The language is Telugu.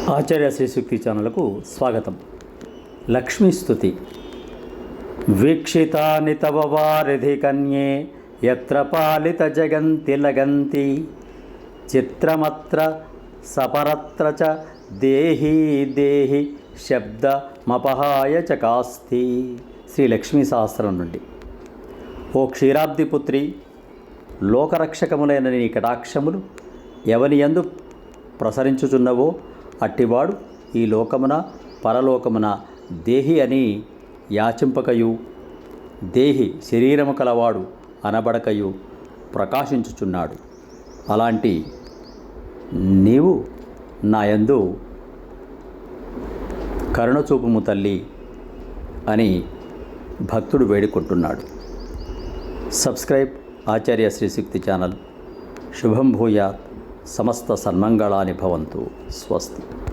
ఆచార్య శ్రీశక్తి ఛానల్కు స్వాగతం. లక్ష్మీస్తుతి. వీక్షితాని తవ వారిధి కన్యే యత్ర పాలిత జగంతి లగంతి చిత్రమత్ర సపరత్ర చ దేహి దేహి శబ్దమపహాయ చ కాస్తి. శ్రీ లక్ష్మీ సహస్రం నుండి. ఓ క్షీరాబ్ది పుత్రి, లోకరక్షకములైన నీ కటాక్షములు ఎవని యందు ప్రసరించుచున్నవో అట్టివాడు ఈ లోకమున పరలోకమున దేహి అని యాచింపకయు, దేహి శరీరము కలవాడు అనబడకయు ప్రకాశించుచున్నాడు. అలాంటి నీవు నాయందు కరుణచూపుము తల్లి అని భక్తుడు వేడుకుంటున్నాడు. సబ్స్క్రైబ్ ఆచార్య శ్రీశక్తి ఛానల్. శుభం భూయాత్. సమస్త సన్మంగళాని భవంతు. స్వస్తి.